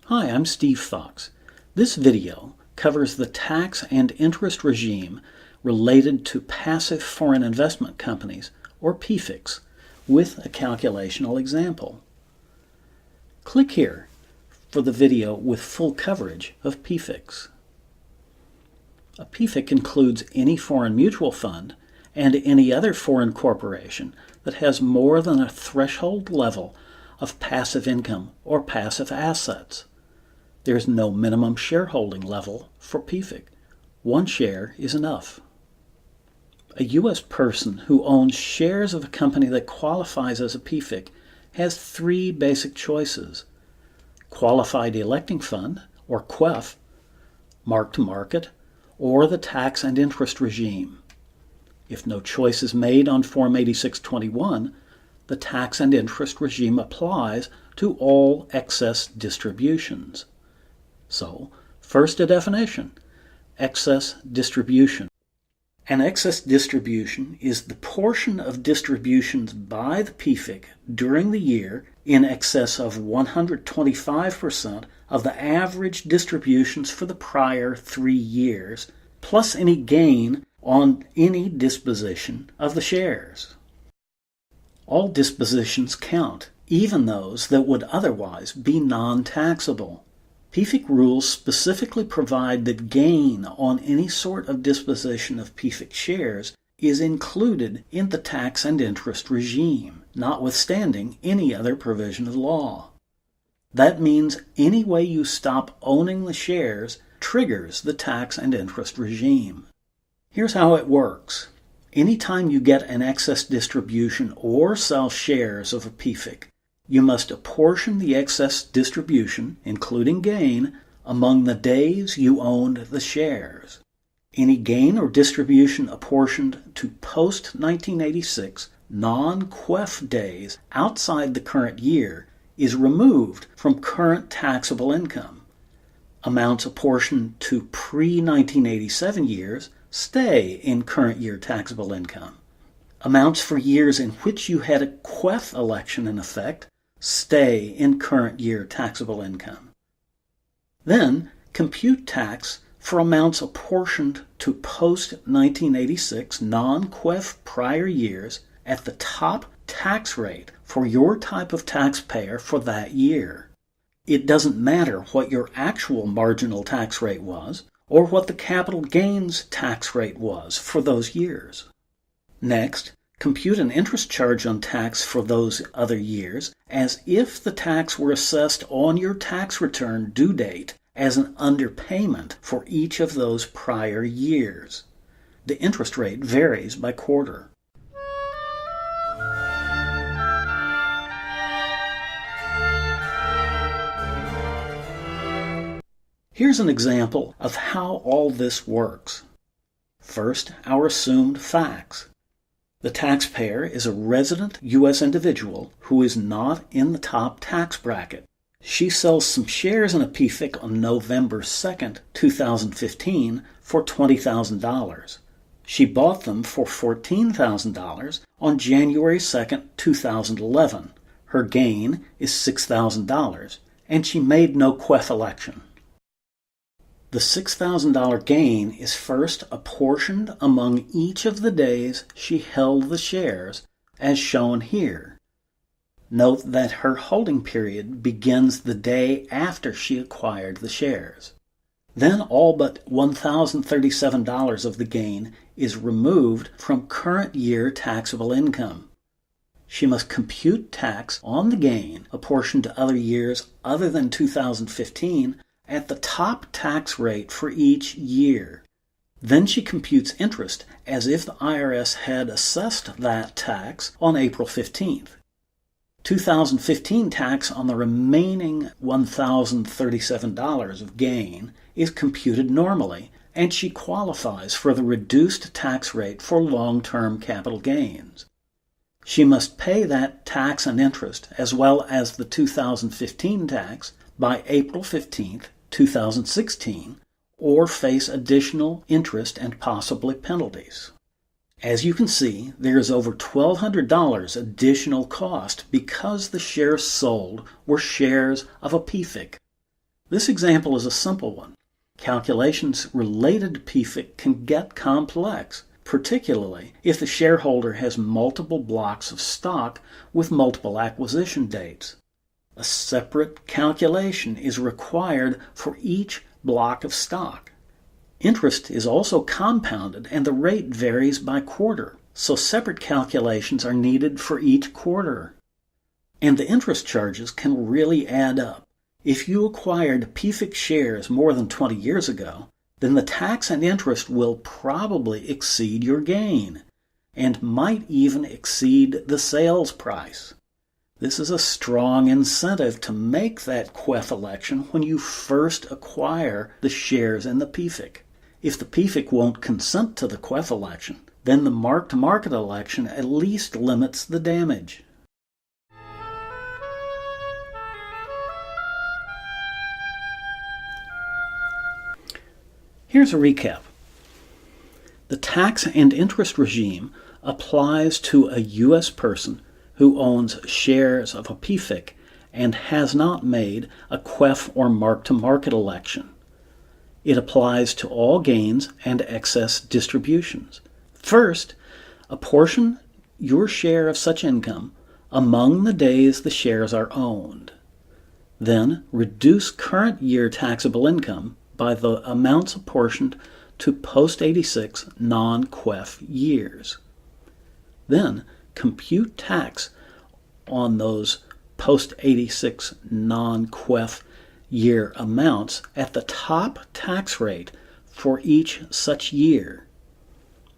Hi, I'm Steve Fox. This video covers the tax and interest regime related to passive foreign investment companies, or PFICs, with a calculational example. Click here for the video with full coverage of PFICs. A PFIC includes any foreign mutual fund and any other foreign corporation that has more than a threshold level of passive income or passive assets. There is no minimum shareholding level for PFIC. One share is enough. A U.S. person who owns shares of a company that qualifies as a PFIC has three basic choices: Qualified Electing Fund, or QEF, Mark-to-Market, or the Tax and Interest regime. If no choice is made on Form 8621, the Tax and Interest regime applies to all excess distributions. So, first a definition: excess distribution. An excess distribution is the portion of distributions by the PFIC during the year in excess of 125% of the average distributions for the prior 3 years, plus any gain on any disposition of the shares. All dispositions count, even those that would otherwise be non-taxable. PFIC rules specifically provide that gain on any sort of disposition of PFIC shares is included in the tax and interest regime, notwithstanding any other provision of law. That means any way you stop owning the shares triggers the tax and interest regime. Here's how it works. Anytime you get an excess distribution or sell shares of a PFIC, you must apportion the excess distribution, including gain, among the days you owned the shares. Any gain or distribution apportioned to post-1986 non-QEF days outside the current year is removed from current taxable income. Amounts apportioned to pre-1987 years stay in current year taxable income. Amounts for years in which you had a QEF election in effect stay in current year taxable income. Then, compute tax for amounts apportioned to post-1986 non-QEF prior years at the top tax rate for your type of taxpayer for that year. It doesn't matter what your actual marginal tax rate was or what the capital gains tax rate was for those years. Next, compute an interest charge on tax for those other years as if the tax were assessed on your tax return due date as an underpayment for each of those prior years. The interest rate varies by quarter. Here's an example of how all this works. First, our assumed facts. The taxpayer is a resident U.S. individual who is not in the top tax bracket. She sells some shares in a PFIC on November 2nd, 2015 for $20,000. She bought them for $14,000 on January 2nd, 2011. Her gain is $6,000, and she made no QEF election. The $6,000 gain is first apportioned among each of the days she held the shares, as shown here. Note that her holding period begins the day after she acquired the shares. Then all but $1,037 of the gain is removed from current year taxable income. She must compute tax on the gain apportioned to other years other than 2015 at the top tax rate for each year. Then she computes interest as if the IRS had assessed that tax on April 15th. 2015 tax on the remaining $1,037 of gain is computed normally, and she qualifies for the reduced tax rate for long-term capital gains. She must pay that tax and interest as well as the 2015 tax by April 15th, 2016, or face additional interest and possibly penalties. As you can see, there is over $1,200 additional cost because the shares sold were shares of a PFIC. This example is a simple one. Calculations related to PFIC can get complex, particularly if the shareholder has multiple blocks of stock with multiple acquisition dates. A separate calculation is required for each block of stock. Interest is also compounded and the rate varies by quarter, so separate calculations are needed for each quarter. And the interest charges can really add up. If you acquired PFIC shares more than 20 years ago, then the tax and interest will probably exceed your gain, and might even exceed the sales price. This is a strong incentive to make that QEF election when you first acquire the shares in the PFIC. If the PFIC won't consent to the QEF election, then the mark-to-market election at least limits the damage. Here's a recap. The tax and interest regime applies to a U.S. person who owns shares of a PFIC and has not made a QEF or mark-to-market election. It applies to all gains and excess distributions. First, apportion your share of such income among the days the shares are owned. Then, reduce current year taxable income by the amounts apportioned to post-86 non-QEF years. Then, compute tax on those post-86 non-QEF year amounts at the top tax rate for each such year.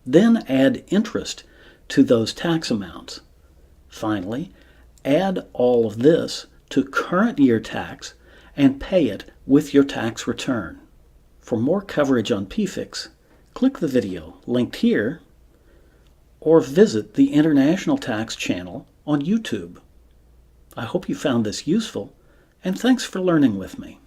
Then add interest to those tax amounts. Finally, add all of this to current year tax and pay it with your tax return. For more coverage on PFICs, click the video linked here or visit the International Tax channel on YouTube. I hope you found this useful, and thanks for learning with me.